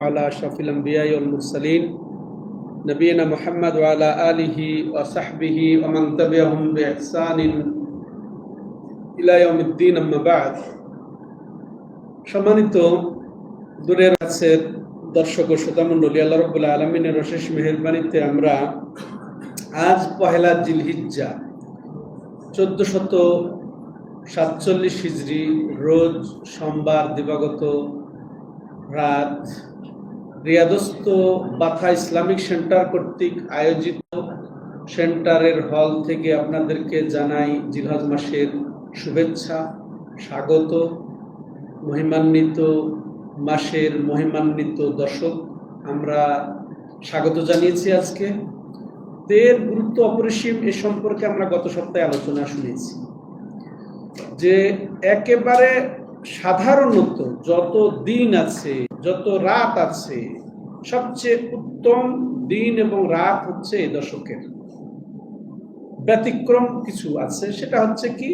على أشرف الأنبياء والمرسلين نبينا محمد وعلى آله وصحبه ومن تبعهم بإحسان إلى يوم الدين أما بعد সম্মানিত দূরের কাছের দর্শক ও শ্রোতা মণ্ডলী, আল্লাহ রাব্বুল আলামিনের অশেষ মেহেরবানিতে আমরা আজ পহেলা জিলহিজ্জা 1447 হিজরি রোজ সোমবার দিবাগত রাত রিয়াদস্থ বাথা ইসলামিক সেন্টার কর্তৃক আয়োজিত সেন্টারের হল থেকে আপনাদেরকে জানাই জিলহজ মাসের শুভেচ্ছা, স্বাগত। মহিমান্বিত মাসের মহিমান্বিত দর্শক আমরা স্বাগত জানিয়েছি। আজকে এর গুরুত্ব অপরিসীম এ সম্পর্কে আমরা গত সপ্তাহে আলোচনা শুনেছি যে একেবারে সাধারণত যত দিন আছে, যত রাত আছে, সবচেয়ে উত্তম দিন এবং রাত হচ্ছে এই দশকের। ব্যতিক্রম কিছু আছে, সেটা হচ্ছে কি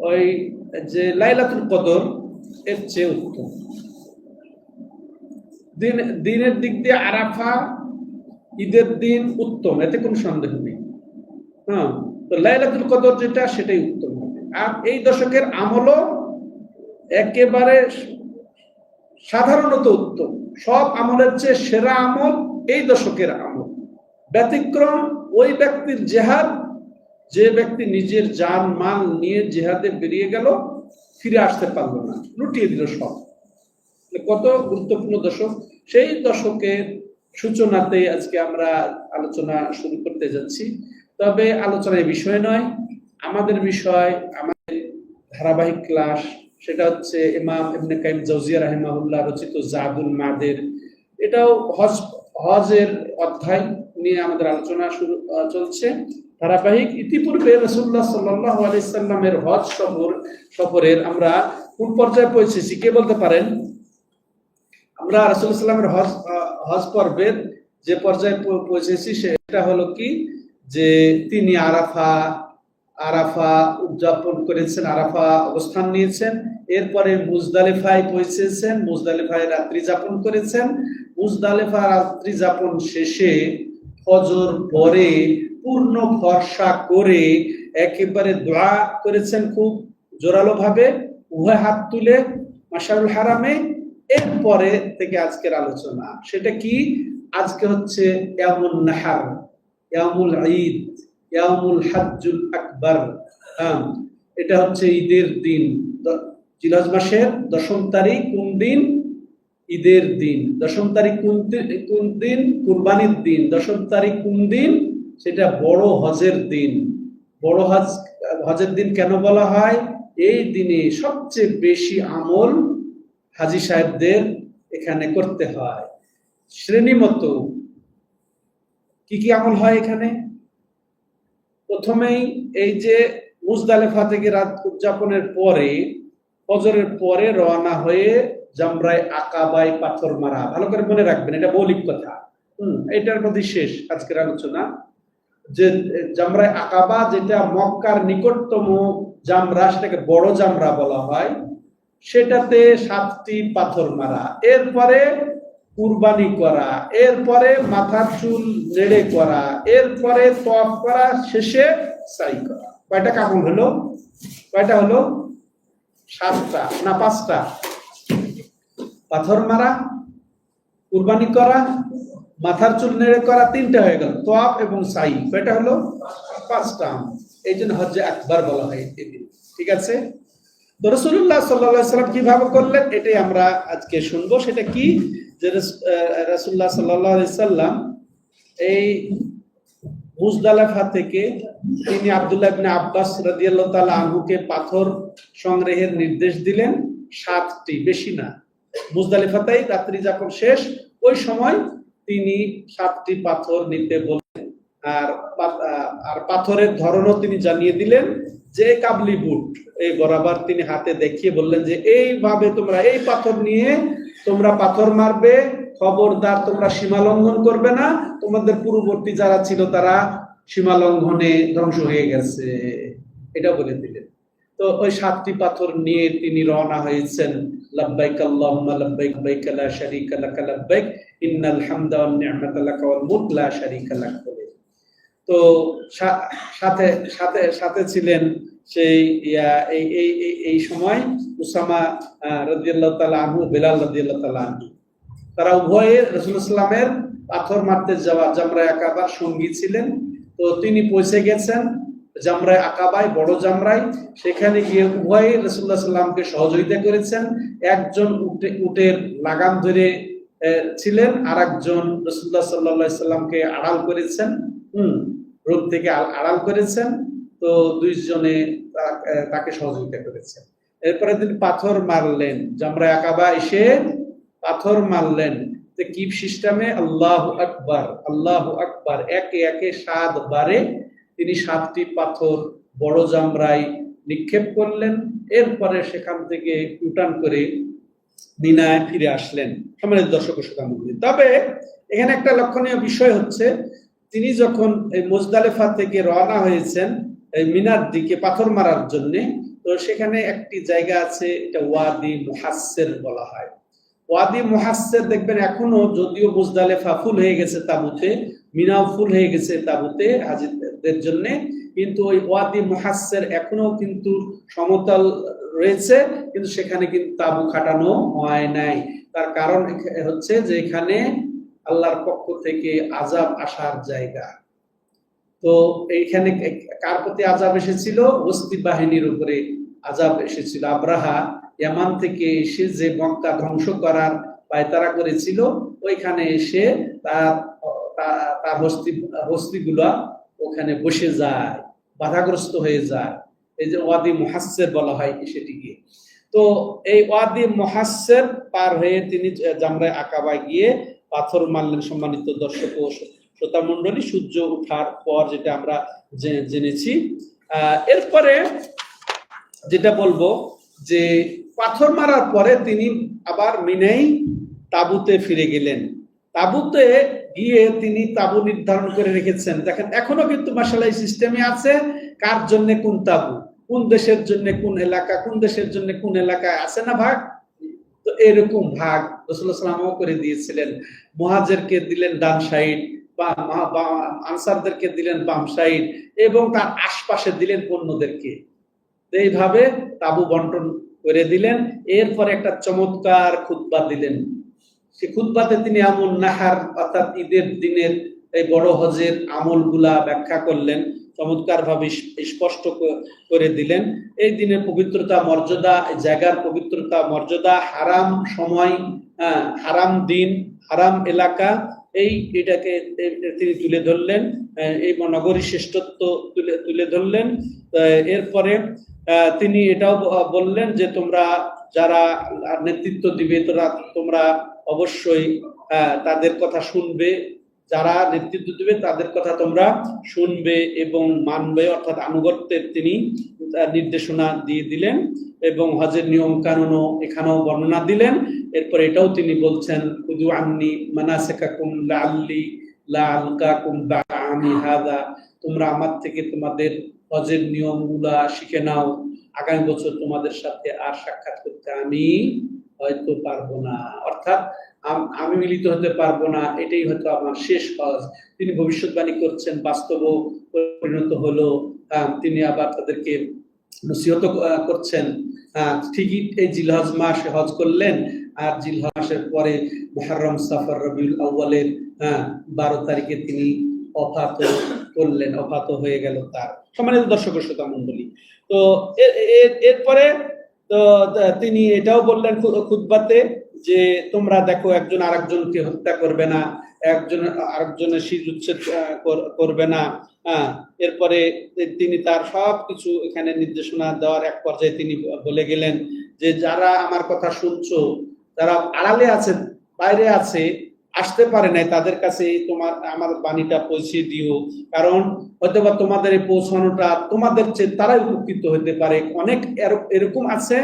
ওই যে লাইলাতুল কদর এর চেয়ে উত্তম। দিনের দিক দিয়ে আরাফা ঈদের দিন উত্তম, এতে কোনো সন্দেহ নেই। হ্যাঁ, তো লাইলাতুল কদর যেটা সেটাই উত্তম হবে। আর এই দশকের আমলও একেবারে সাধারণত উত্তম, সব আমলের চেয়ে সেরা আমল এই দশকের আমল। ব্যতিক্রম ওই ব্যক্তির জেহাদ, যে ব্যক্তি নিজের জান মাল নিয়ে জেহাদে বেরিয়ে গেল, ফিরে আসতে পারলো না, লুটিয়ে দিল সব। কত গুরুত্বপূর্ণ দশক। সেই দশকের সূচনাতে আজকে আমরা আলোচনা শুরু করতে যাচ্ছি। তবে আলোচনার বিষয় নয়, আমাদের বিষয়, আমাদের ধারাবাহিক ক্লাস, সেটা হচ্ছে ইমাম ইবনে কাইয়িম জাওজিয়া রাহিমাহুল্লাহ রচিত জাদুল মাদের। এটাও হজের অধ্যায় নিয়ে আমাদের আলোচনা শুরু চলছে ধারাবাহিক। ইতিপূর্বে রাসূলুল্লাহ সাল্লাল্লাহু আলাইহি সাল্লামের হজ সফরের আমরা কোন পর্যায়ে পৌঁছেছি কে বলতে পারেন? আমরা রাসূলুল্লাহ সাল্লামের হজ পর্বের যে পর্যায়ে পৌঁছেছি সেটা হলো কি, যে তিনি আরাফা উদযাপন করেছেন, আরাফা অবস্থান নিয়েছেন। এরপরে মুজদালিফায় পৌঁছেছেন, মুজদালিফায় রাত্রি যাপন করেছেন। মুজদালিফা রাত্রি যাপন শেষে ফজর পরে পূর্ণ ফর্সা করে একেবারে দোয়া করেছেন খুব জোরালো ভাবে, উভয় হাত তুলে মাশারুল হারামে। এরপরে থেকে আজকের আলোচনা, সেটা কি? আজকে হচ্ছে ইয়ামুন নাহার, ইয়ামুল ঈদ, ইয়ামুল হজ্জুল আকবার। এটা হচ্ছে ঈদের দিন। জিলহজ মাসের 10 তারিখ কোন দিন? ঈদের দিন। 10 তারিখ কোন দিন? কুরবানির দিন। 10 তারিখ কোন দিন? সেটা বড় হজের দিন। বড় হজের দিন কেন বলা হয়? এই দিনে সবচেয়ে বেশি আমল হাজী সাহেবদের এখানে করতে হয়। শ্রেণী মতো কি কি আমল হয় এখানে? প্রথমেই এই যে মুজদালিফা থেকে রাত উদযাপনের পরে ফজরের পরে রওনা হয়ে জামরায়ে আকাবায় পাথর মারা। ভালো করে মনে রাখবেন, এটা মৌলিক কথা। এটার মধ্যে শেষ আজকের আলোচনা। যে জামরায়ে আকাবা, যেটা মক্কার নিকটতম জামরা, সেটাকে বড় জামরা বলা হয়, সেটাতে 7টি পাথর মারা। এরপরে কুরবানি করা, এরপরে মাথার চুল নেড়ে করা, এরপরে তওয়াফ করা, শেষে সাই করা। কয়টা কামল হলো? কয়টা হলো? 7টা না 5টা? পাথর মারা, কুরবানি করা, মাথার চুল নেড়ে করা, 3টা হয়ে গেল। তওয়াফ এবং সাই কয়টা হলো? 5টা। এই জন্য হজ্জে আকবার বলা হয় এদিন। ঠিক আছে? তো রাসূলুল্লাহ সাল্লাল্লাহু আলাইহি সাল্লাম কিভাবে করলেন এটাই আমরা আজকে শুনবো। সেটা কি? যে রাসূলুল্লাহ সাল্লাল্লাহু আলাইহি সাল্লাম এই মুজদালিফা থেকে তিনি আব্দুল্লাহ ইবনে আব্বাস রাদিয়াল্লাহু তাআলা আনহুকে পাথর সংগ্রহের নির্দেশ দিলেন, 7টি, বেশি না। মুজদালিফাতেই রাত্রি যাপন শেষ, ওই সময় তিনি 7টি পাথর নিতে বললেন। আর পাথরের ধরনও তিনি জানিয়ে দিলেন, যে কাবলি বুট এই বরাবর তিনি হাতে দেখিয়ে বললেন যে এইভাবে তোমরা এই পাথর নিয়ে তোমরা পাথর মারবে, খবরদার তোমরা সীমা লঙ্ঘন করবে না। তোমাদের পূর্ববর্তী যারা ছিল তারা সীমা লঙ্ঘনে ধ্বংস হয়ে গেছে, এটা বলে দিলেন। তো ওই 7টি পাথর নিয়ে তিনি রওনা হয়েছেন লাব্বাইক আল্লাহুম্মা লাব্বাইক লাব্বাইক লা শারীকা লাক লাব্বাইক ইন্নাল হামদা ওয়ান নি'মাতা লাক ওয়াল মুলক লা শারীকা লাক বলে। তো সাথে সাথে সাথে ছিলেন সেই এই সময় উসামা রাদিয়াল্লাহু তাআলা আনহু, বেলাল রাদিয়াল্লাহু তাআলা আনহু, তারা উভয়ে রাসূলুল্লাহ সাল্লাল্লাহু আলাইহি ওয়াসাল্লামের পাথর মারতে যাওয়া জামরায়ে আকাবার সঙ্গী ছিলেন। তো তিনি পৌঁছে গেছেন জামরায়ে আকাবায়, বড় জামরায়। সেখানে গিয়ে উভয়ে রাসূলুল্লাহ সাল্লাল্লাহু আলাইহি ওয়াসাল্লামকে সহযোগিতা করেছেন। একজন উটের লাগাম ধরে ছিলেন, আর একজন রাসূলুল্লাহ সাল্লাল্লাহু আলাইহি ওয়াসাল্লামকে আড়াল করেছেন, রোদ থেকে আড়াল করেছেন। তো দুইজনে তাকে সহযোগিতা করেছেন। এরপরে তিনি পাথর মারলেন, জামরায়ে আকাবা এসে পাথর মারলেন। কি সিস্টেমে? আল্লাহু আকবার, আল্লাহু আকবার, একে একে 7 বারে তিনি 7টি পাথর বড় জামরায় নিক্ষেপ করলেন। এরপরে সেখান থেকে ইউটার্ন করে মিনায় ফিরে আসলেন। সম্মানিত দর্শক ও শ্রোতা মণ্ডলী, তবে এখানে একটা লক্ষণীয় বিষয় হচ্ছে, তিনি যখন এই মুজদালিফা থেকে রওনা হয়েছেন এই মিনার দিকে পাথর মারার জন্য, তো সেখানে একটি জায়গা আছে, এটা ওয়াদি মুহাসসির বলা হয়। ওয়াদি মুহাসসির দেখবেন এখনো, যদিও মুজদালিফা ফুল হয়ে গেছে তাবুতে, মিনাও ফুল হয়ে গেছে তাবুতে হাজিদের জন্য, কিন্তু ওই ওয়াদি মুহাসসির এখনো কিন্তু সমতল রয়েছে, কিন্তু সেখানে কিন্তু তাবু খাটানো হয় নাই। তার কারণ হচ্ছে যে এখানে আল্লাহর পক্ষ থেকে আযাব আসার জায়গা। তো এইখানে কার প্রতি আযাব এসেছিল? ওস্তি বাহিনীর উপরে আযাব এসেছিল। আব্রাহা ইয়ামান থেকে এসে যে মক্কা ধ্বংস করার পায়তারা করেছিল, ওইখানে এসে তার হস্তিগুলা ওখানে বসে যায়, বাধাগ্রস্ত হয়ে যায়। এই যে ওয়াদি মুহাসসির বলা হয় সেটিকে। তো এই ওয়াদি মুহাসসির পার হয়ে তিনি জামরায়ে আকাবায় গিয়ে পাথর মারলেন। সম্মানিত দর্শক ও শ্রোতা মণ্ডলী, সূর্য ওঠার পর, যেটা আমরা জেনেছি। এরপরে যেটা বলবো যে পাথর মারার পরে তিনি আবার মিনাই তাবুতে ফিরে গেলেন। তাবুতে গিয়ে তিনি তাবু নির্ধারণ করে রেখেছেন। দেখেন এখনো কিন্তু মাশাআল্লাহ এই সিস্টেমে আছে, কার জন্য কোন তাবু, কোন দেশের জন্য কোন এলাকা, কোন দেশের জন্য কোন এলাকায় আছে না ভাগ। তো এরকম ভাগ রাসূলুল্লাহ সাল্লাল্লাহু আলাইহি ওয়াসাল্লাম করে দিয়েছিলেন। মুহাজিরকে দিলেন ডান সাইড, বা আনসারদেরকে দিলেন বাম সাইড, এবং তার আশপাশে দিলেন অন্যদেরকে। এইভাবে তাবু বন্টন করে দিলেন। এরপরে একটা চমৎকার খুতবা দিলেন। সে খুতবাতে তিনি আমল নাহার অর্থাৎ ঈদের দিনের এই বড় হজের আমলগুলা ব্যাখ্যা করলেন, চমৎকার ভাবে স্পষ্ট করে দিলেন। এই দিনের পবিত্রতা, মর্যাদা, জায়গার পবিত্রতা, মর্যাদা, হারাম সময়, হারাম দিন, হারাম এলাকা, এটাকে তিনি তুলে ধরলেন। এই নগরীর শ্রেষ্ঠত্ব তুলে ধরলেন। এরপরে তিনি এটাও বললেন যে তোমরা যারা নেতৃত্ব দিবে, তোমরা অবশ্যই তাদের কথা শুনবে, যারা নেতৃত্ব দিবে তাদের কথা তোমরা শুনবে এবং মানবে, অর্থাৎ আনুগত্যের তিনি নির্দেশনা দিয়ে দিলেন। এবং হজের নিয়ম কানুনও এখানেও বর্ণনা দিলেন। এরপর এটাও তিনি বলছেন, খুযু আন্নী মানাসিকাকুম লাআল্লি লা আলকাকুম বা'আমি হাযা, তোমরা আমার থেকে তোমাদের হজের নিয়মগুলা শিখে নাও, আগামী বছর তোমাদের সাথে আর সাক্ষাৎ করতে আমি হয়তো পারবো না, অর্থাৎ আমি মিলিত হতে পারবো না, এটাই হয়তো আমার শেষ হজ। তিনি ভবিষ্যৎবাণী করছেন, বাস্তব পরিণত হলো। তিনি আবার তাদেরকে নসিহত করছেন। ঠিকই এই জিলহজ মাসে হজ করলেন, আর জিলহজ মাসের পরে মুহররম, সফর, রবিউল আউয়ালের 12 তারিখে তিনি অফাত করলেন, অফাত হয়ে গেল তার। সম্মানিত দর্শক ও শ্রোতা মণ্ডলী, তো এরপরে তো তিনি এটাও বললেন খুতবাতে যে তোমরা দেখো, একজন আরেকজনকে হত্যা করবে না, একজন আরেকজনের শির উচ্ছেদ করবে না। এরপরে তিনি তার সবকিছু এখানে নির্দেশনা দেওয়ার এক পর্যায়ে তিনি বলে গেলেন যে যারা আমার কথা শুনছো, যারা আড়ালে আছে, বাইরে আছে, আসতে পারে নাই, তাদের কাছে আমার বাণীটা পৌঁছে দিও, কারণ হয়তোবা তোমাদের এই পৌঁছানোটা তোমাদের চেয়ে তারাই উপকৃত হতে পারে। অনেক এরকম আছে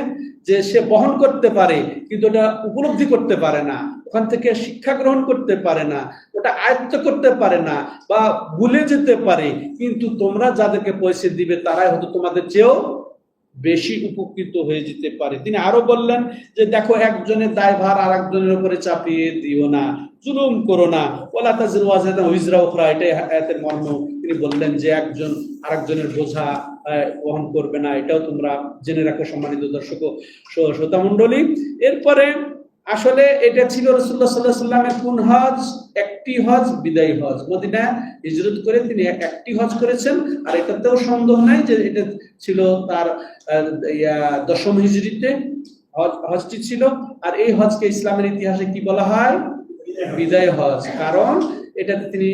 যে সে বহন করতে পারে কিন্তু ওটা উপলব্ধি করতে পারে না, ওখান থেকে শিক্ষা গ্রহণ করতে পারে না, ওটা আয়ত্ত করতে পারে না, বা ভুলে যেতে পারে। কিন্তু তোমরা যাদেরকে পৌঁছে দিবে তারাই হয়তো তোমাদের চেয়েও বেশি উপকৃত হয়ে যেতে পারে। তিনি আরো বললেন যে দেখো, একজনের দায়ভার আর একজনের উপরে চাপিয়ে দিও না, জুলুম করো না, ওয়ালা তাজিরু ওয়াজিরাতুন উযরা উখরা, এটাই আয়াতের মর্ম। তিনি বললেন যে একজন আরেকজনের বোঝা বহন করবে না, এটাও তোমরা জেনে রাখো সম্মানিত দর্শক ও শ্রোতা মণ্ডলী। এরপরে আসলে এটা ছিল রাসূলুল্লাহ সাল্লাল্লাহু আলাইহি ওয়াসাল্লামের কোন হজ? একটি হজ, বিদায়ী হজ। মদিনা হিজরত করে তিনি একটি হজ করেছেন, আর এটাতেও সন্দেহ নাই যে এটা ছিল তার 10ম হিজরিতে হজটি ছিল। আর এই হজকে ইসলামের ইতিহাসে কি বলা হয়? বিদায় হজ। কারণ এটাতে তিনি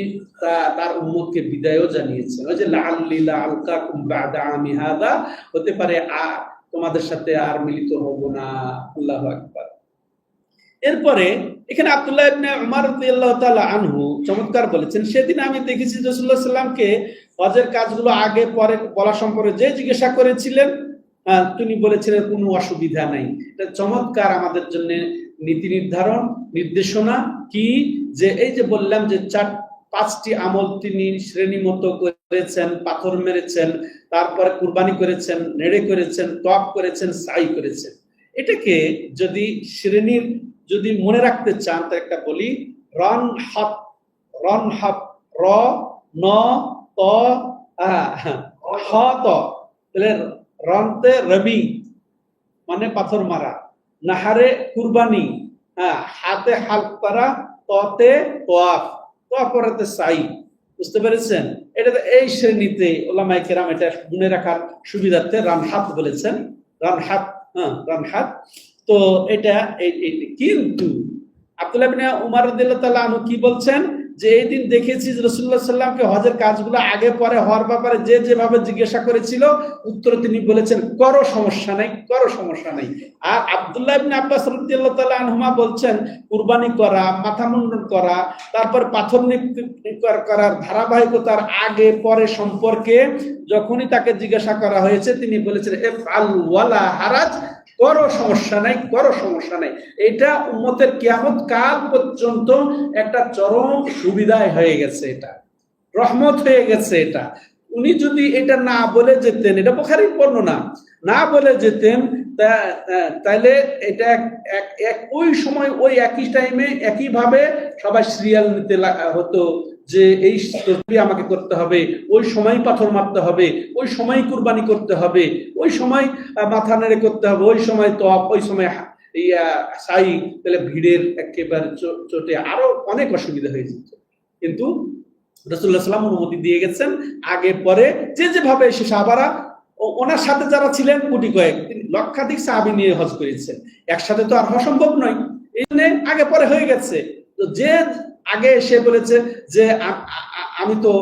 তার উম্মতকে বিদায়ও জানিয়েছেন। ওই যে লাআল্লি লাআলকাকুম বা'দা আমি হাযা, হতে পারে তোমাদের সাথে আর মিলিত হব না। আল্লাহু আকবার। এরপরে এখানে আব্দুল্লাহ ইবনে উমর রাদিয়াল্লাহু তাআলা আনহু চমৎকার বলেছেন, সেদিন আমি দেখেছি রাসূলুল্লাহ সাল্লাল্লাহু আলাইহি ওয়াসাল্লামকে হজের কাজগুলো আগে পরে বলা সম্পর্কে যে জিজ্ঞাসা করেছিলেন, তিনি বলেছিলেন কোনো অসুবিধা নাই। এটা চমৎকার আমাদের জন্য নীতি নির্ধারণ, নির্দেশনা কি, যে এই যে বললাম যে 5টি আমল তিনি শ্রেণী মতো করেছেন, পাথর মেরেছেন, তারপরে কুরবানি করেছেন, নেড়ে করেছেন, তওয়াফ করেছেন, সাই করেছেন। এটাকে যদি শ্রেণীর যদি মনে রাখতে চান, তো একটা বলি, রন হাত, র ন ত হ ত, তাহলে রনতে রবি মানে পাথর মারা, নাহারে কুরবানি, হাতে হালক করা, ততে তোয়াফ, তোয়াফতে সাই। বুঝতে পেরেছেন? এটা এই শ্রেণীতে ওলামায়ে কেরাম এটা মনে রাখার সুবিধার্থে রানহাত বলেছেন। রানহাত, রানহাত। তো এটা কিন্তু আব্দুল্লাহ ইবনে উমর রাদিয়াল্লাহু তাআলা আনহু কি বলছেন, যে এই দিন দেখেছি রাসূলুল্লাহ সাল্লাল্লাহু আলাইহি ওয়াসাল্লামকে হজের কাজগুলো আগে পরে হওয়ার ব্যাপারে যে যেভাবে জিজ্ঞাসা করেছিল, উত্তরে তিনি বলেছেন করো, সমস্যা নাই, করো, সমস্যা নাই। আর আব্দুল্লাহ ইবনে আব্বাস রাদিয়াল্লাহু তাআলা আনহুমা বলছেন কুরবানি করা, মাথা মুন্ডন করা, তারপর পাথর করার ধারাবাহিকতার আগে পরে সম্পর্কে যখনই তাকে জিজ্ঞাসা করা হয়েছে, তিনি বলেছেন ইফআল ওয়ালা হারাজ, করো, সমস্যা নাই, করো, সমস্যা নাই। এটা উম্মতের কিয়ামত কাল পর্যন্ত একটা চরম সুবিধায় হয়ে গেছে, এটা রহমত হয়ে গেছে। এটা উনি যদি এটা না বলে যেতেন, এটা বুখারীর বর্ণনা, না বলে যেতেন, তাহলে এটা ওই সময় ওই একই টাইমে একইভাবে সবাই সিরিয়াল নিতে হতো যে এই তসবিহ আমাকে করতে হবে, ওই সময় পাথর মারতে হবে, ওই সময় কুরবানি করতে হবে, ওই সময় মাথা নেড়ে করতে হবে, ওই সময় তওয়াফ, ওই সময় সাই। তাহলে ভিড়ের একেবারে চোটে আরো অনেক অসুবিধা হয়ে যেত। কিন্তু রাসূলুল্লাহ সাল্লাল্লাহু আলাইহি ওয়াসাল্লাম অনুমতি দিয়ে গেছেন আগে পরে যে যেভাবে এসে সাহাবারা, ওনার সাথে যারা ছিলেন কোটি কয়েক, লক্ষাধিক সাহাবী নিয়ে হজ করেছেন, একসাথে তো আর হওয়া সম্ভব নয়, এই জন্য আগে পরে হয়ে গেছে। তো যে আগে এসে বলেছে যে আমি তো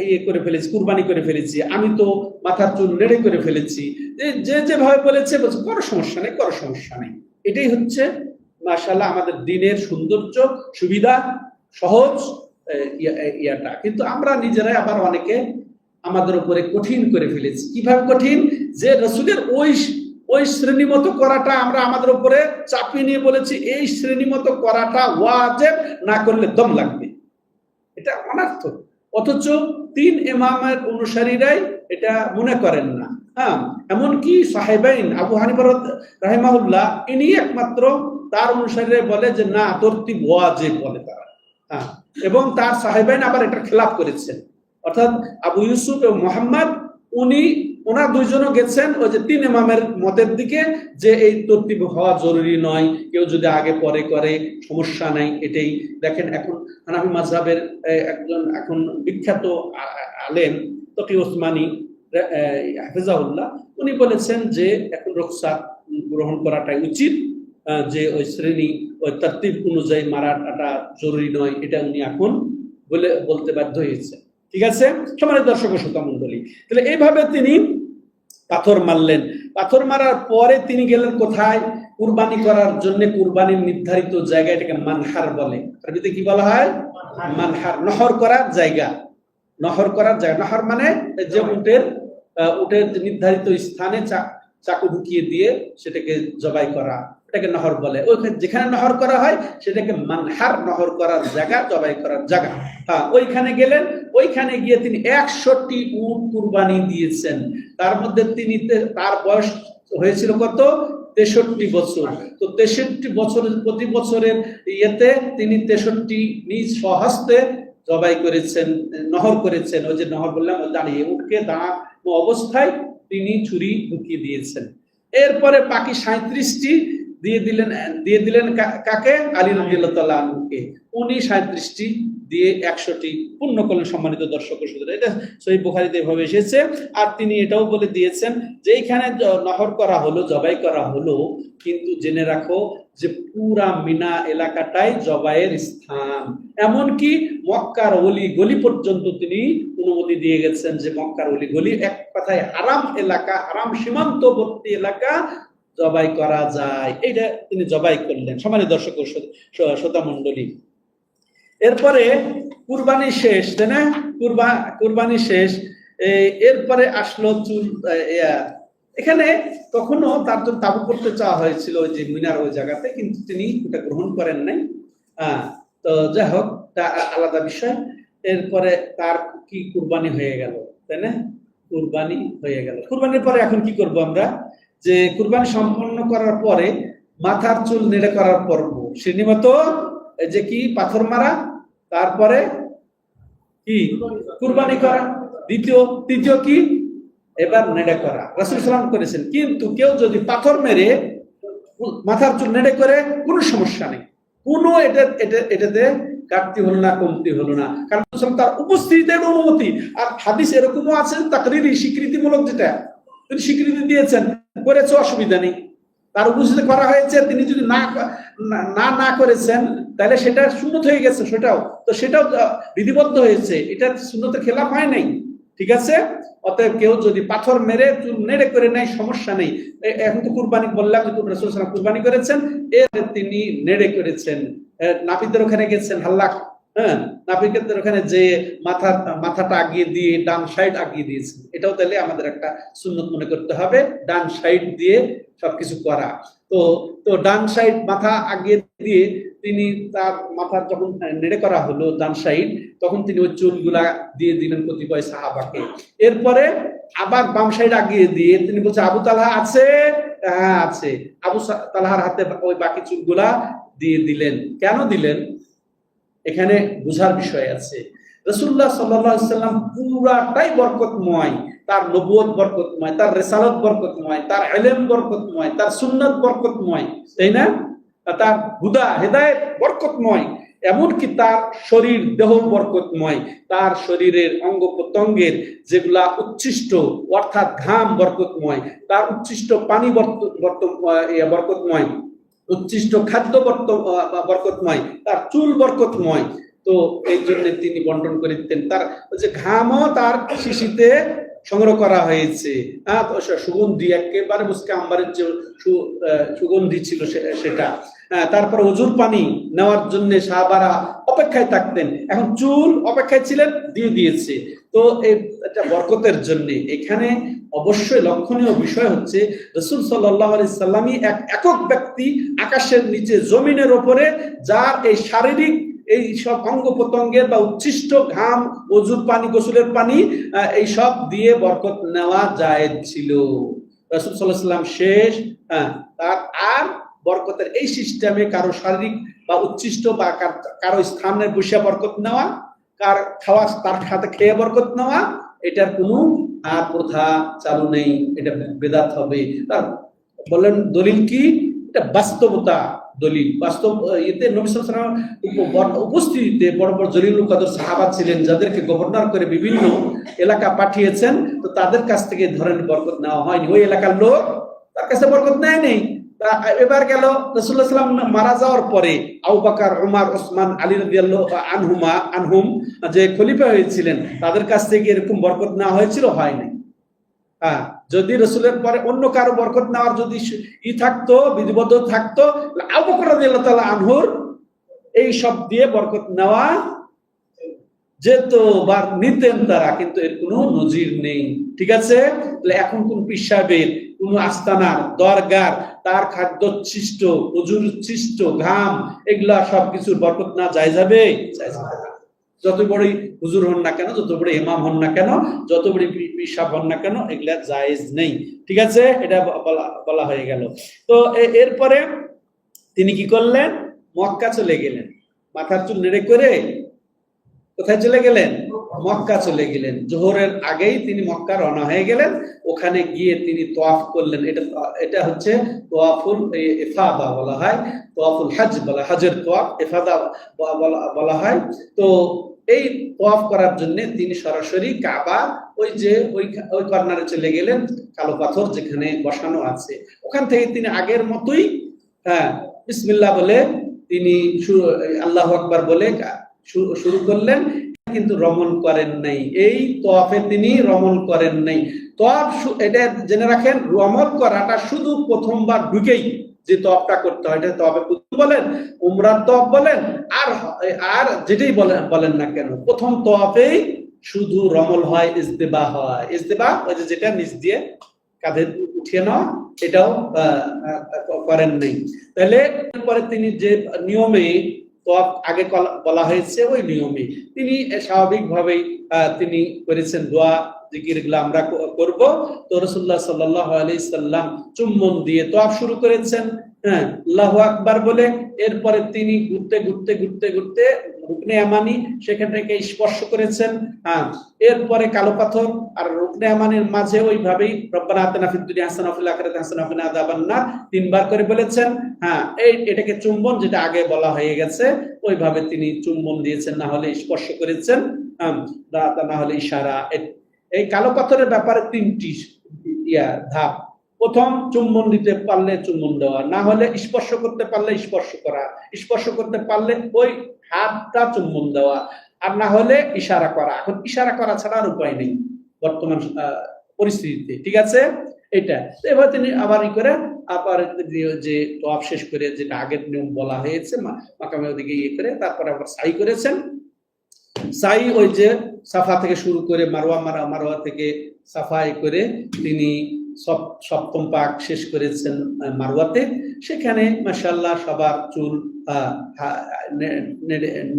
ইয়ে করে ফেলেছি, কুরবানি করে ফেলেছি, আমি তো মাথার চুল নেড়ে করে ফেলেছি, যে যেভাবে বলেছে বলছে কোনো সমস্যা নেই, কোনো সমস্যা নেই। এটাই হচ্ছে মাশাআল্লাহ আমাদের দিনের সৌন্দর্য, সুবিধা, সহজ ইয়াটা। কিন্তু আমরা নিজেরাই আবার অনেকে আমাদের উপরে কঠিন করে ফেলেছি। কিভাবে কঠিন? যে রাসূলের ওই শ্রেণী মতো করাটা আমরা আমাদের উপরে চাপিয়ে নিয়ে বলেছি এই শ্রেণী মতো করাটা ওয়াজিব, না করলে দম লাগবে। এটা অনর্থক। অথচ 3 ইমামের অনুসারীরাই এটা মনে করেন না। এমনকি সাহেবাইন আবু হানিফা রাহিমাহুল্লাহ ইনি একমাত্র তার অনুসারীরা বলে যে না, তরতিব ওয়াজিব বলে তারা। এবং তার সাহেবাইন আবার এটা খেলাফ করেছেন, অর্থাৎ আবু ইউসুফ এবং মুহাম্মদ ওনার দুইজনও গেছেন ওই যে 3 ইমামের মতের দিকে, যে এই তরতিব হওয়া জরুরি নয়, কেউ যদি আগে পরে করে সমস্যা নাই। এটাই দেখেন এখন হানাফি মাযহাবের একজন এখন বিখ্যাত আলেম তকি ওসমানী হাফিজাহুল্লাহ, উনি বলেছেন যে এখন রুখসাত গ্রহণ করাটাই উচিত, যে ওই শ্রেণী ওই তরতিব অনুযায়ী মারাটা জরুরি নয়, এটা উনি এখন বলতে বাধ্য হয়েছে। ঠিক আছে সম্মানিত দর্শক ও শ্রোতা মণ্ডলী, তাহলে এইভাবে তিনি পাথর মারলেন। পাথর মারার পরে তিনি গেলেন কোথায়? কুরবানি করার জন্য কুরবানির নির্ধারিত জায়গা, এটাকে মানহার বলে। আরবিতে কি বলা হয়? মানহার, নহর করার জায়গা। নহর করার জায়গা, নহর মানে যে উটের নির্ধারিত স্থানে চাকু ঢুকিয়ে দিয়ে সেটাকে জবাই করা, এটাকে নহর বলে। ওইখানে যেখানে নহর করা হয় সেটাকে মানহার, নহর করার জায়গা, জবাই করার জায়গা। হ্যাঁ, ওইখানে গেলেন, ওইখানে গিয়ে তিনি 100টি উট কুরবানি দিয়েছেন। তার মধ্যে তার বয়স হয়েছিল কত? 63 বছর। তো 63 বছরের প্রতি বছরের ইয়েতে তিনি 63 নিজ স্বহস্তে জবাই করেছেন, নহর করেছেন। ওই যে নহর বললাম, দাঁড়িয়ে উটকে দাঁড়ানো অবস্থায় তিনি ছুরি ঢুকিয়ে দিয়েছেন। এরপরে বাকি 37টি দিয়ে দিলেন কাকে? আলী রাদিয়াল্লাহু তাআলা আনহুকে। উনি 37টি দিয়ে 100টি পূর্ণ করলেন। সম্মানিত দর্শক ও শ্রোতা, এটা সহিহ বুখারীতে এভাবে এসেছে। আর তিনি এটাও বলে দিয়েছেন যে এইখানে নহর করা হলো, জবাই করা হলো, কিন্তু জেনে রাখো যে পুরা মিনা এলাকাটাই জবাইয়ের স্থান। এমনকি মক্কার অলি গলি পর্যন্ত তিনি অনুমতি দিয়ে গেছেন যে মক্কার অলি গলি, এক কথায় হারাম এলাকা, হারাম সীমান্তবর্তী এলাকা জবাই করা যায়। এইটা তিনি জবাই করলেন। সম্মানিত দর্শক ও শ্রোতা মণ্ডলী, এরপরে কুরবানি শেষ, তাই না? কুরবানি শেষ। এরপরে আসলো চুল। এখানে তখনও তার জন্য তাবু করতে চাওয়া হয়েছিল ওই যে মিনার ওই জায়গাতে, কিন্তু তিনি ওটা গ্রহণ করেন নাই। তো যাই হোক, তা আলাদা বিষয়। এরপরে তার কি কুরবানি হয়ে গেল, তাই না? কুরবানি হয়ে গেল। কুরবানির পরে এখন কি করব আমরা? যে কুরবানি সম্পন্ন করার পরে মাথার চুল নেড়ে করার পর্ব, শ্রেণীমতো এই যে কি পাথর মারা, তারপরে কি কুরবানি করা, তৃতীয় কি এবার নেড়ে করা। রাসূল সাল্লাল্লাহু করেছেন। কিন্তু কেউ যদি পাথর মেরে মাথার চুল নেড়ে করে, কোনো সমস্যা নেই, কোনো এটাতে ঘাটতি হলো না, কমতি হলো না, কারণ তার উপস্থিতিতে অনুমতি। আর হাদিস এরকমও আছে তাকরিরি, স্বীকৃতিমূলক, যেটা তিনি স্বীকৃতি দিয়েছেন, করেছে, অসুবিধা নেই। তার উপস্থিতি করা হয়েছে, তিনি যদি না করেছেন তাহলে সেটা সুন্নত হয়ে গেছে, সেটাও বিধিবদ্ধ হয়েছে, এটা সুন্নতের খেলাফ হয় নাই, ঠিক আছে? অতএব কেউ যদি পাথর মেরে চুল নেড়ে করে নেয়, সমস্যা নেই। এখন তো কুরবানি বললাম যে রাসূল সাল্লাল্লাহু আলাইহি ওয়াসাল্লাম কুরবানি করেছেন, এর তিনি নেড়ে করেছেন। নাপিতের ওখানে গেছেন, হাল্লাক, নাপিতের ওখানে যে মাথাটা আগিয়ে দিয়ে ডান সাইড আগিয়ে দিয়েছেন। এটাও তাহলে আমাদের একটা সুন্নত মনে করতে হবে, ডান সাইড দিয়ে সবকিছু করা। তো ডান সাইড মাথা আগিয়ে দিয়ে তিনি তার মাথা যখন নেড়ে করা হলো ডান সাইড, তখন তিনি ওই চুলগুলা দিয়ে দিলেন কতিপয় সাহাবাকে। এরপরে আবার বাম সাইড আগিয়ে দিয়ে তিনি বলছে, আবু তালহা আছে? হ্যাঁ আছে। আবু তালহার হাতে ওই বাকি চুলগুলা দিয়ে দিলেন। কেন দিলেন? এখানে বুঝার বিষয় আছে। রাসূলুল্লাহ সাল্লাল্লাহু আলাইহি ওয়াসাল্লাম পুরাটাই বরকতময়। তার নবুয়ত বরকতময়, তার রিসালাত বরকতময়, তার ইলম বরকতময়, তার সুন্নাত বরকতময়, তাই না? তার হুদা হেদায়েত বরকতময়। এমনকি তার শরীর দেহ বরকতময়, তার শরীরের অঙ্গ প্রত্যঙ্গের যেগুলা উচ্ছিষ্ট, অর্থাৎ ঘাম বরকতময়, তার উচ্ছিষ্ট পানি বরকতময়, উচ্ছিষ্ট খাদ্য বরকতময়, তার চুল বরকতময়। তো এই জন্য তিনি বন্টন করে দিতেন। তার যে ঘামও তার শিশিতে সংগ্রহ করা হয়েছে, সুগন্ধি, একেবারে মুসকে আম্বারের যে সুগন্ধি ছিল সেটা। তারপর ওজুর পানি নেওয়ার জন্য সাহাবারা অপেক্ষায় থাকতেন, এখন চুল অপেক্ষায় ছিলেন, দিয়ে দিয়েছে। তো এটা বরকতের জন্য। এখানে অবশ্যই লক্ষণীয় বিষয় হচ্ছে রাসূল সাল্লাল্লাহু আলাইহি সাল্লামই এক একক ব্যক্তি আকাশের নিচে জমিনের উপরে, যার এই শারীরিক এই সব অঙ্গ প্রত্যঙ্গের বা উচ্ছিষ্ট ঘাম, ওজুর পানি, গোসলের পানি, এই সব দিয়ে বরকত নেওয়া জায়েজ ছিল। রাসূল সাল্লাল্লাহু আলাইহি সাল্লাম শেষ। তার আর বরকতের এই সিস্টেমে কারো শারীরিক বা উচ্ছিষ্ট বা কারো স্থানে বসে বরকত নেওয়া, কার খাওয়া তার খাতে খেয়ে বরকত নেওয়া, এটার কোনো আর প্রথা চালু নেই, এটা বেদাত হবে। তার বললেন দলিল কি? এটা বাস্তবতা দলিল। বাস্তব এতে নবী সাল্লাল্লাহু আলাইহি ওয়াসাল্লাম উপস্থিতিতে বড় বড় জলিলুল কদর সাহাবা ছিলেন, যাদেরকে গভর্নর করে বিভিন্ন এলাকা পাঠিয়েছেন। তো তাদের কাছ থেকে ধরনের বরকত নেওয়া হয়নি, ওই এলাকার লোক তার কাছে বরকত নেয় নেই। এবার গেল রাসূলুল্লাহ সাল্লাল্লাহু আলাইহি ওয়াসাল্লাম মারা যাওয়ার পরে আবু বকর, ওমর, ওসমান, আলী রাদিয়াল্লাহু আনহুম যে খলিফা হয়েছিলেন, তাদের কাছ থেকে এরকম বরকত নেওয়া হয়েছিল? হয় নাই। যদি রাসূলের পরে অন্য কারো বরকত নেওয়ার যদি থাকতো, বিধিবদ্ধ থাকতো, আবু বকর রাদিয়াল্লাহু তাআলা আনহুর এই সব দিয়ে বরকত নেওয়া যেত বা নিতেন তারা, কিন্তু এর কোনো নজির নেই। ঠিক আছে? তাহলে এখন কোন পীর সাহেবের, কোন আস্তানার, দরগার তার খাদ্যোচ্ছিষ্ট, অজুরুচ্ছিষ্ট, ঘাম, এগুলা সবকিছুর বরকত না যায় যাবে? যত বড়ই হুজুর হন না কেন, যত বড় ইমাম হন না কেন, যত বড় পিসাব হন না কেন, এগুলা জায়েজ নেই। ঠিক আছে, এটা বলা হয়ে গেল। তো এরপরে তিনি কি করলেন? মক্কা চলে গেলেন। মাথার চুল নেড়ে করে কোথায় চলে গেলেন? মক্কা চলে গেলেন। জোহরের আগেই তিনি মক্কা রওনা হয়ে গেলেন। ওখানে গিয়ে তিনি তোয়াফ করলেন। এটা হচ্ছে তোয়াফুল ইফাদা বলা হয়, তোয়াফুল হজ বলা, হজের তোয়াফ, ইফাদা বলা হয়। তো এই তোয়াফ করার জন্য তিনি সরাসরি কাবা ওই কর্নারে চলে গেলেন, কালো পাথর যেখানে বসানো আছে, ওখান থেকে তিনি আগের মতোই বিসমিল্লাহ বলে তিনি আল্লাহু আকবার বলে শুরু করলেন, কিন্তু রমণ করেন নাই। এই তোয়াফে তিনি রমণ করেন নাই। তোয়াফ, এটা জেনে রাখেন, রমণ করাটা শুধু প্রথমবার ঢুকেই যে তোয়াফটা করতে হয়, এটা তোয়াফে কুদুম বলেন, উমরার তোয়াফ বলেন, আর যেটাই বলেন না কেন, প্রথম তোয়াফেই শুধু রমল হয়, ইজতিবা হয়। ইজতিবা ওই যেটা নিচ দিয়ে কাঁধে উঠিয়ে নেওয়া, এটাও করেন নাই। তাহলে পরে তিনি যে নিয়মে তোয়াফ আগে বলা হয়েছে ওই নিয়মে তিনি স্বাভাবিকভাবেই তিনি করেছেন দোয়া জিকির গুলো আমরা করব। তো রাসূলুল্লাহ সাল্লাল্লাহু আলাইহি সাল্লাম চুম্বন দিয়ে তোয়াফ শুরু করেছেন, আল্লাহু আকবার বলে। এরপরে তিনি ঘুরতে ঘুরতে ঘুরতে ঘুরতে রুকনে ইয়ামানি সেখান থেকে স্পর্শ করেছেন। এরপরে কালো পাথর আর রুকনে ইয়ামানির মাঝে ওইভাবেই রব্বানা আতিনা ফিদ দুনিয়া হাসানাহ ওয়া ফিল আখিরাতি হাসানাহ ওয়া কিনা আযাবান্নার তিনবার করে বলেছেন। এটাকে চুম্বন, যেটা আগে বলা হয়ে গেছে, ওইভাবে তিনি চুম্বন দিয়েছেন, না হলে স্পর্শ করেছেন, না হলে ইশারা। এই কালো পাথরের ব্যাপারে তিনটি ধাপ। প্রথম, চুম্বন দিতে পারলে চুম্বন দেওয়া, না হলে স্পর্শ করতে পারলে স্পর্শ করা, স্পর্শ করতে পারলে ওই হাতটা চুম্বন দেওয়া, আর না হলে ইশারা করা। এখন ইশারা করা ছাড়া আর উপায় নেই বর্তমান পরিস্থিতিতে। ঠিক আছে, এটা এবার তিনি আবার করে আবার যে তোয়াফ শেষ করে, যেটা আগের নিয়ম বলা হয়েছে, মাকামের দিকে করে তারপরে আবার সাই করেছেন। সাই ওই যে সাফা থেকে শুরু করে মারওয়া থেকে সাফাই করে তিনি সপ্তম পাক শেষ করেছেন মারওয়াতে। সেখানে মাশাআল্লাহ সবার চুল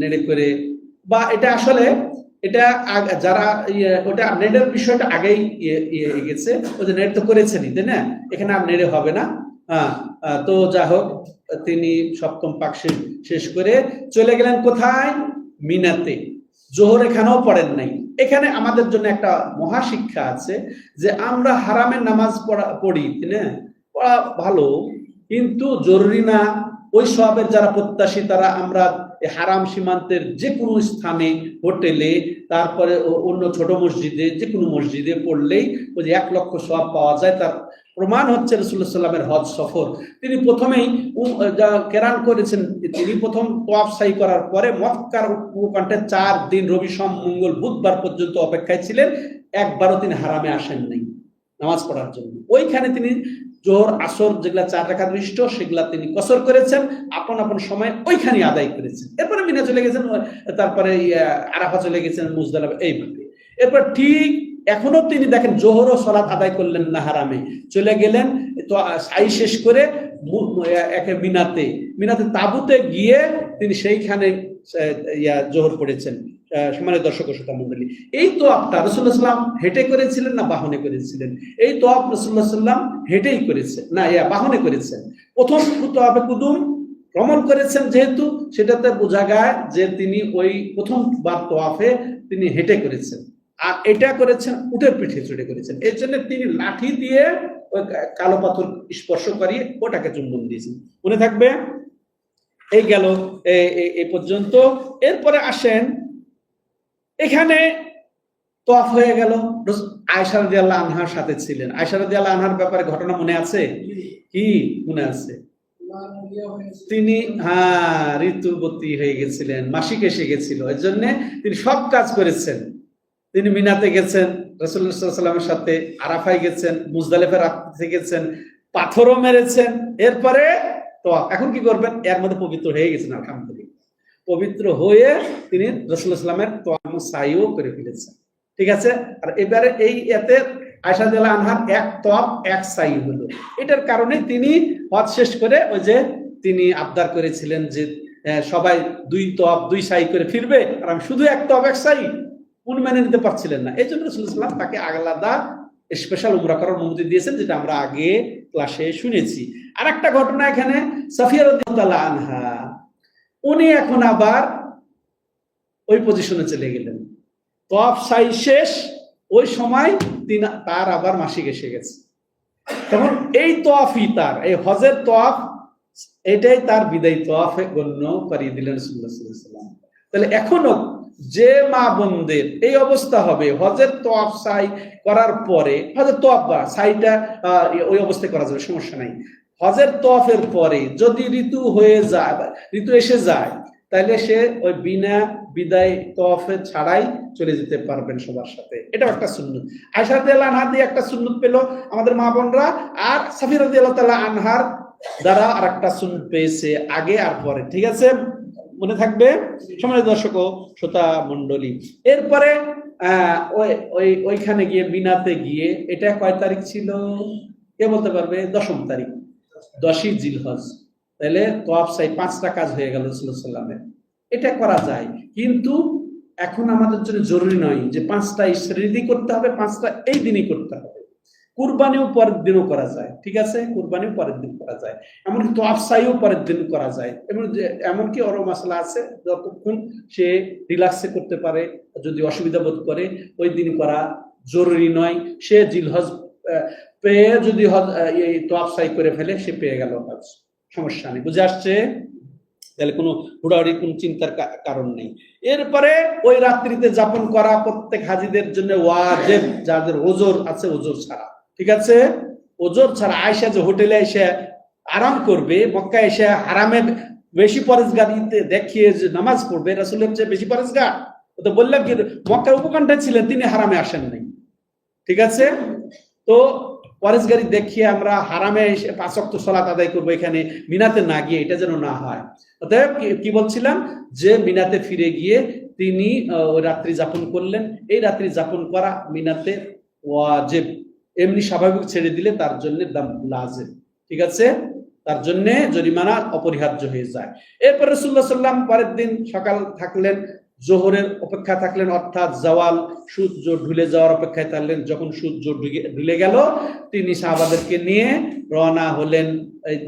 নেড়ে করে, বা এটা আসলে এটা যারা ওটা নেড়ের বিষয়টা আগেই গেছে, ওই যে নেড় তো করেছেনই, তাই না? এখানে আর নেড়ে হবে না। তো যা হোক, তিনি সপ্তম পাক শেষ করে চলে গেলেন কোথায়? মিনাতে। জোহর এখানেও পড়েন নাই। এখানে আমাদের জন্য একটা মহা শিক্ষা আছে যে আমরা হারামের নামাজ পড়ি, পড়া ভালো, কিন্তু জরুরি না। ওই সওয়াবের যারা প্রত্যাশী, তারা আমরা হারাম সীমান্তের যে কোনো স্থানে, হোটেলে, তারপরে অন্য ছোট মসজিদে, যে কোনো মসজিদে পড়লেই ওই যে 1 লক্ষ সওয়াব পাওয়া যায়। তার প্রমাণ হচ্ছে রাসূলুল্লাহ সাল্লাল্লাহু আলাইহি ওয়াসাল্লামের হজ সফর। তিনি প্রথমেই কেরান করেছেন, তিনি প্রথম তোয়াফ সাই করার পরে মক্কার উপকণ্ঠে 4 দিন রবি সোম মঙ্গল বুধবার পর্যন্ত অপেক্ষায় ছিলেন। একবারও তিনি হারামে আসেন নাই নামাজ পড়ার জন্য। ওইখানে তিনি জোহর আসর যেগুলা 4 রাকাত বিশিষ্ট, সেগুলা তিনি কসর করেছেন, আপন আপন সময় ওইখানে আদায় করেছেন। এরপরে মিনা চলে গেছেন, তারপরে আরাফা চলে গেছেন, মুজদালিফা, এইভাবে। এরপর ঠিক এখনো তিনি দেখেন জোহর ও সালাত আদায় করলেন না, হারামে চলে গেলেন। তো সাই শেষ করে মিনাতে তাবুতে গিয়ে তিনি সেইখানে জোহর পড়েছেন। সম্মানিত দর্শক ও শ্রোতা মণ্ডলী, এই তোয়াফটা রাসূলুল্লাহ সাল্লাল্লাহু আলাইহি ওয়াসাল্লাম হেঁটে করেছিলেন না বাহনে করেছিলেন? এই তোয়াফ রাসূলুল্লাহ সাল্লাল্লাহু আলাইহি ওয়াসাল্লাম হেঁটেই করেছেন, না বাহনে করেছেন। প্রথম তোয়াফে কুদুম ভ্রমণ করেছেন, যেহেতু সেটাতে বোঝা যায় যে তিনি ওই প্রথমবার তোয়াফে তিনি হেঁটে করেছেন, আর এটা করেছেন উটের পিঠে চড়ে করেছেন। এর জন্য তিনি লাঠি দিয়ে ওই কালো পাথর স্পর্শ করিয়ে ওটাকে চুম্বন দিয়েছেন। মনে থাকবে? এই গেল এই পর্যন্ত। এরপরে আসেন, এখানে তোয়াফ হয়ে গেল। আয়েশা রাদিয়াল্লাহু আনহার সাথে ছিলেন। আয়েশা রাদিয়াল্লাহু আনহার ব্যাপারে ঘটনা মনে আছে? কি মনে আছে? তিনি ঋতুবতী হয়ে গেছিলেন, মাসিক এসে গেছিল, এর জন্য তিনি সব কাজ করেছেন। তিনি মিনাতে গেছেন রাসূলুল্লাহ সাল্লাল্লাহু আলাইহি ওয়াসাল্লামের সাথে, আরাফায় গেছেন, মুজদালিফায় রাতে গেছেন, পাথরও মেরেছেন। এরপরে তোয়াফ। এখন কি করবেন? এর মধ্যে পবিত্র হয়ে গেছেন, আলহামদুলিল্লাহ। পবিত্র হয়ে তিনি রাসূলুল্লাহ সাল্লাল্লাহু আলাইহি ওয়াসাল্লামের তোয়াফ সাইও করে ফেলেছেন। ঠিক আছে। আর এবারে এই এতে আয়েশা রাদিয়াল্লাহু আনহার এক তওয়াফ এক সাই হলো। এটার কারণে তিনি হজ শেষ করে ওই যে তিনি আবদার করেছিলেন যে সবাই 2 তওয়াফ 2 সাই করে ফিরবে, আর আমি শুধু এক তওয়াফ এক সাই, উনি মেনে নিতে পারছিলেন না। এই জন্য রাসূলুল্লাহ সাল্লাল্লাহু আলাইহি ওয়াসাল্লাম তাকে আলাদা স্পেশাল উমরা করার অনুমতি দিয়েছেন, যেটা আমরা আগে ক্লাসে শুনেছি। আর একটা ঘটনা এখানে, সাফিয়া রাদিয়াল্লাহু আনহা উনি এখন আবার ওই পজিশনে চলে গেলেন, তওয়াফ সাই শেষ, ওই সময় তার আবার মাসিক এসে গেছে। তখন এই তওয়াফই তার, এই হজের তওয়াফ, এটাই তার বিদায়ী তওয়াফে গণ্য করিয়ে দিলেন রাসূলুল্লাহ সাল্লাল্লাহু আলাইহি ওয়াসাল্লাম। তাহলে এখনো যে মা বোনদের এই অবস্থা হবে, হজের তওয়াফ সাই করার পরে, হজের তওয়াফ বা সাইটা ওই অবস্থায় করা যাবে, সমস্যা নাই। হজের তওয়াফের পরে যদি ঋতু হয়ে যায়, ঋতু এসে যায়, তাহলে সে ওই বিনা বিদায় তওয়াফে ছাড়াই চলে যেতে পারবেন সবার সাথে। এটাও একটা সুন্নত। আয়েশা রাদিয়াল্লাহু আনহা দিয়ে একটা সুন্নত পেল আমাদের মা বোনরা, আর সাফিয়া রাদিয়াল্লাহু তাআলা আনহার দ্বারা আরেকটা সুন্নত পেয়েছে, আগে আর পরে। ঠিক আছে, মনে থাকবে সম্মানিত দর্শক ও শ্রোতা মণ্ডলী। এরপরে ওইখানে গিয়ে মিনাতে গিয়ে, এটা কয় তারিখ ছিল কে বলতে পারবে? 10ম তারিখ, 10ই জিলহজ। তাহলে তওয়াফ সাই 5টা কাজ হয়ে গেল রাসূলুল্লাহ সাল্লাল্লাহু আলাইহি ওয়াসাল্লামের। এটা করা যায়, কিন্তু এখন আমাদের জন্য জরুরি নয় যে 5টা ঈদের করতে হবে, 5টা এই দিনই করতে হবে। কুরবানিও পরের দিনও করা যায়, ঠিক আছে, কুরবানিও পরের দিন করা যায়, এমনকি তওয়াফ সাইও পরের দিন করা যায়। এমনকি ওর মাসলা আছে, যতক্ষণ সে রিল্যাক্সে করতে পারে, যদি অসুবিধা বোধ করে ওই দিন করা জরুরি নয়। সে জিলহজ পেয়ে যদি এই তওয়াফ সাই করে ফেলে, সে পেয়ে গেল হজ, সমস্যা নেই। বুঝে আসছে? তাহলে কোনো হুড়াহুড়ি, কোনো চিন্তার কারণ নেই। এরপরে ওই রাত্রিতে যাপন করা প্রত্যেক হাজিদের জন্য ওয়াজিব, যাদের ওজর আছে, ওজর ছাড়া। ঠিক আছে, ওজর ছাড়া আয়েশা যে হোটেলে এসে আরাম করবে, মক্কা এসে হারামে বেশি পরেজগারিতে দেখিয়ে যে নামাজ পড়বে, রাসূলের চেয়ে বেশি পরেজগার, তো বললাম কি মক্কার উপকণ্ঠায় ছিলেন, তিনি হারামে আসেন নাই। ঠিক আছে, তো পরেজগারি দেখিয়ে আমরা হারামে এসে 5 ওয়াক্ত সালাত আদায় করবো এখানে মিনাতে না গিয়ে, এটা যেন না হয়। অতএব কি বলছিলাম, যে মিনাতে ফিরে গিয়ে তিনি ওই রাত্রি যাপন করলেন। এই রাত্রি যাপন করা মিনাতে ওয়াজিব, এমনি স্বাভাবিক ছেড়ে দিলে তার জন্য দাম লাজিম। ঠিক আছে, তার জন্য জরিমানা অপরিহার্য হয়ে যায়। এরপর রাসূলুল্লাহ সাল্লাল্লাহু আলাইহি ওয়াসাল্লাম পরের দিন সকাল থাকলেন, জোহরের অপেক্ষা থাকলেন, অর্থাৎ জাওয়াল, সূর্য ঢুলে যাওয়ার অপেক্ষায় থাকলেন। যখন সূর্য ঢুলে গেল, তিনি সাহাবাদেরকে নিয়ে রওনা হলেন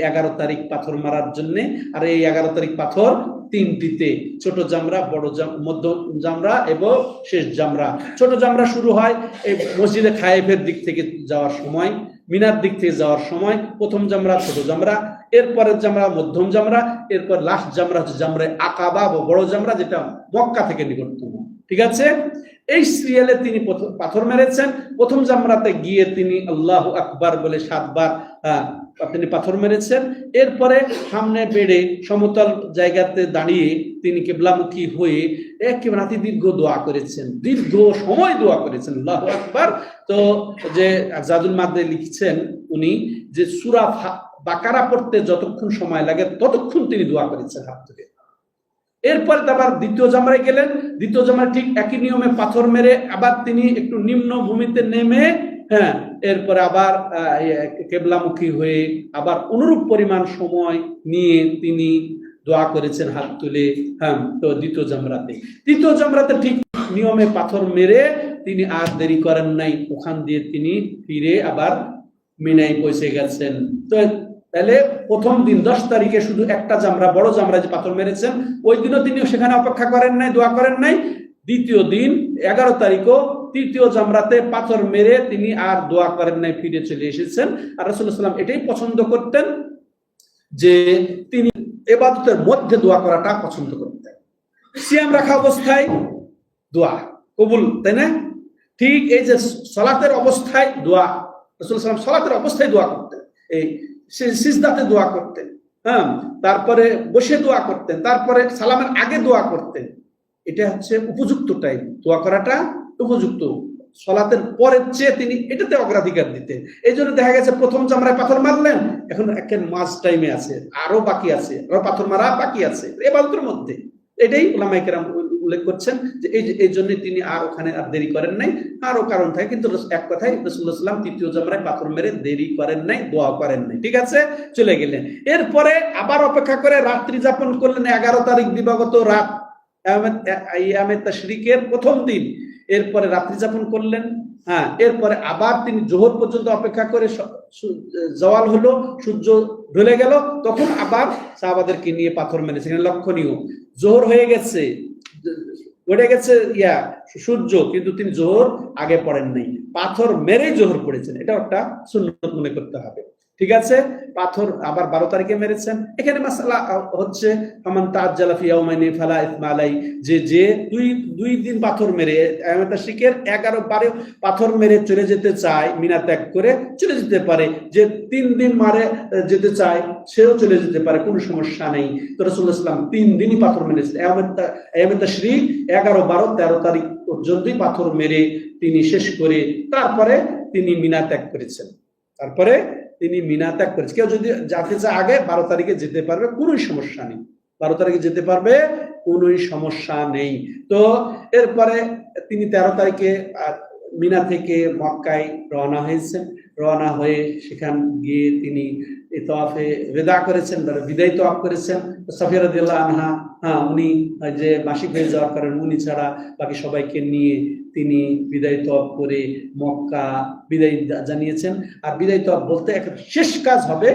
11 তারিখ পাথর মারার জন্য। আর এই 11 তারিখ পাথর 3টিতে, ছোট জামরা, বড় মধ্য জামরা এবং শেষ জামরা। ছোট জামরা শুরু হয় এই মসজিদে খায়েফের দিক থেকে যাওয়ার সময়, মিনার দিক থেকে যাওয়ার সময়। প্রথম জামরা ছোট জামরা, এরপরের জামরা মধ্যম জামরা, এরপর লাস্ট জামরা হচ্ছে জামরে আকাবা বা বড় জামরা, যেটা মক্কা থেকে নিকটতম। ঠিক আছে, এই সিরিয়ালে তিনি পাথর মেরেছেন। প্রথম জামরাতে গিয়ে তিনি আল্লাহু আকবার বলে 7 বার তিনি পাথর মেরেছেন। এরপরে সামনে বেড়ে সমতল জায়গাতে দাঁড়িয়ে তিনি কিবলামুখী হয়ে একেবারে অতি দীর্ঘ দোয়া করেছেন, দীর্ঘ সময় দোয়া করেছেন, আল্লাহু আকবার। তো যে জাদুল মাদে লিখছেন উনি, যে সূরা বাকারা পড়তে যতক্ষণ সময় লাগে ততক্ষণ তিনি দোয়া করেছেন হাত থেকে। এরপরে আবার দ্বিতীয় জামরায় গেলেন, দ্বিতীয় জামরায় ঠিক একই নিয়মে পাথর মেরে আবার তিনি একটু নিম্ন ভূমিতে নেমে, এরপরে আবার কেবলামুখী হয়ে আবার অনুরূপ পরিমাণ সময় নিয়ে তিনি দোয়া করেছেন হাত তুলে। তো দ্বিতীয় জামরাতে, তৃতীয় জামরাতে ঠিক নিয়মে পাথর মেরে তিনি আর দেরি করেন নাই, ওখান দিয়ে তিনি ফিরে আবার মিনায় পৌঁছে গেছেন। তো তাহলে প্রথম দিন 10 তারিখে শুধু একটা জামরা, বড় জামরা যে পাথর মেরেছেন, ওই দিনও তিনি সেখানে অপেক্ষা করেন নাই, দোয়া করেন নাই। দ্বিতীয় দিন 11 তারিখও তৃতীয় জামরাতে পাথর মেরে তিনি আর দোয়া করেন নাই, ফিরে চলে এসেছেন। আর রাসূলুল্লাহ সাল্লাল্লাহু আলাইহি ওয়াসাল্লাম এটাই পছন্দ করতেন, যে তিনি ইবাদতের মধ্যে দোয়া করাটা পছন্দ করতেন। সিয়াম রাখা অবস্থায় দোয়া কবুল, তাই না? ঠিক এই যে সালাতের অবস্থায় দোয়া, রাসূলুল্লাহ সাল্লাল্লাহু আলাইহি ওয়াসাল্লাম সালাতের অবস্থায় দোয়া করতেন, এই সিজদাতে দোয়া করতেন, তারপরে বসে দোয়া করতেন, তারপরে সালামের আগে দোয়া করতেন। এটা হচ্ছে উপযুক্ত টাইম, দোয়া করাটা উপযুক্ত। সালাতের পরের চেয়ে তিনি এটাতে অগ্রাধিকার দিতেন। এই জন্য দেখা গেছে প্রথম জামরায় পাথর মারলেন, এখন একটা মাঝ টাইমে আছে, আরো বাকি আছে, আরো পাথর মারা বাকি আছে ইবাদতের মধ্যে, এটাই উলামায়ে কেরাম উল্লেখ করছেন যে এই জন্য তিনি আর ওখানে আর দেরি করেন নাই। আরো কারণ থাকে, কিন্তু এক কথাই রাসূলুল্লাহ সাল্লাল্লাহু আলাইহি ওয়াসাল্লাম তৃতীয় জমরায় পাথর মেরে দেরি করেন নাই, দোয়া করেন নাই। ঠিক আছে, চলে গেলেন। এরপরে আবার অপেক্ষা করে রাত্রি যাপন করলেন 11 তারিখ দিবাগত রাত, আইয়ামে তাশরিকের প্রথম দিন। এরপরে রাত্রি যাপন করলেন। হ্যাঁ, এরপরে আবার তিনি জোহর পর্যন্ত অপেক্ষা করে, জওয়াল হলো, সূর্য ঢলে গেল, তখন আবার সাহাবাদেরকে নিয়ে পাথর মেরেছে। লক্ষণীয়, জোহর হয়ে গেছে, উঠে গেছে সূর্য, কিন্তু তিনি জোহর আগে পড়েন নাই, পাথর মেরেই জোহর পড়েছেন। এটা একটা সুন্নত মনে করতে হবে। ঠিক আছে, পাথর আবার 12 তারিখে মেরেছেন। এখানে মাসালা হচ্ছে আমান তাআজ্জালা ফি ইয়াওমাইনি ফালা ইসমা আলাই, যে দুই দিন পাথর মেরে আইয়ামে তাশরিকের 11-12 পাথর মেরে চলে যেতে চায়, মিনা ত্যাগ করে চলে যেতে পারে। যে 3 দিন মারে যেতে চায় সেও চলে যেতে পারে, কোনো সমস্যা নেই। তো রাসূলুল্লাহ সাল্লাল্লাহু আলাইহি ওয়াসাল্লাম 3 দিনই পাথর মেরেছেন। আইয়ামে তাশরিক 11, 12, 13 তারিখ পর্যন্তই পাথর মেরে তিনি শেষ করে তারপরে তিনি মিনা ত্যাগ করেছেন। তারপরে তিনি মিনা ত্যাগ করেছেন। কেউ যদি যেতে চায় আগে 12 তারিখে যেতে পারবে, কোনো সমস্যা নেই। 12 তারিখে যেতে পারবে, কোনো সমস্যা নেই। তো এরপরে তিনি 13 তারিখে মিনা থেকে মক্কায় রওনা হয়েছেন। রওনা হয়ে সেখান গিয়ে তিনি তাওয়াফে ওয়াদা করেছেন, বিদায় তাওয়াফ করেছেন। সাফিয়া রাদিয়াল্লাহু আনহা, উনি যে মাসিক হয়ে যাওয়ার কারণে উনি ছাড়া বাকি সবাইকে নিয়ে তিনি বিদায় তাওয়াফ করে মক্কা বিদায় জানিয়েছেন। আর বিদায় তাওয়াফ বলতে একটা শেষ কাজ হবে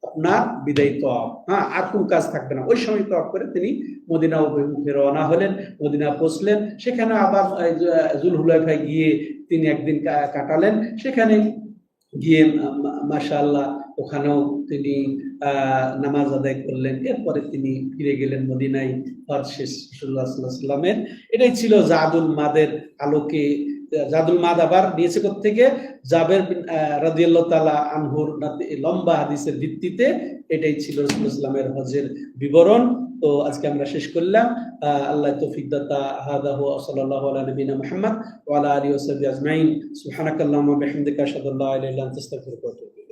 আপনার বিদায় তাওয়াফ, আর কোন কাজ থাকবে না। ওই সময় তাওয়াফ করে তিনি মদিনা অভিমুখে রওনা হলেন। মদিনা পৌঁছলেন, সেখানে আবার যুলহুলাইফায় গিয়ে তিনি একদিন কাটালেন। সেখানে গিয়ে মাশাআল্লাহ ওখানেও তিনি নামাজ আদায় করলেন। এরপরে তিনি ফিরে গেলেন মদিনায়, শেষ রাসূলুল্লাহ সাল্লাল্লাহু আলাইহি ওয়াসাল্লামের। এটাই ছিল জাদুল মাদের আলোকে। জাদুল মাদ আবার নিয়েছে থেকে জাবের রাদিয়াল্লাহু তাআলা আনহুর লম্বা হাদিসের ভিত্তিতে। এটাই ছিল রাসূলুল্লাহ সাল্লাল্লাহু আলাইহি ওয়াসাল্লামের হজের বিবরণ। তো আজকে আমরা শেষ করলাম। আল্লাহ তৌফিক দাতা। হাদা হুয়া সাল্লাল্লাহু আলা নবিনা মুহাম্মদ ওয়া আলা আলিহি ওয়া সাহবিহি আজমাইন। সুবহানাকাল্লাহুম্মা ওয়া বিহামদিকা আশহাদু আল্লা ইলাহা ইল্লা আনতা আস্তাগফিরুকা ওয়া আতুবু ইলাইক।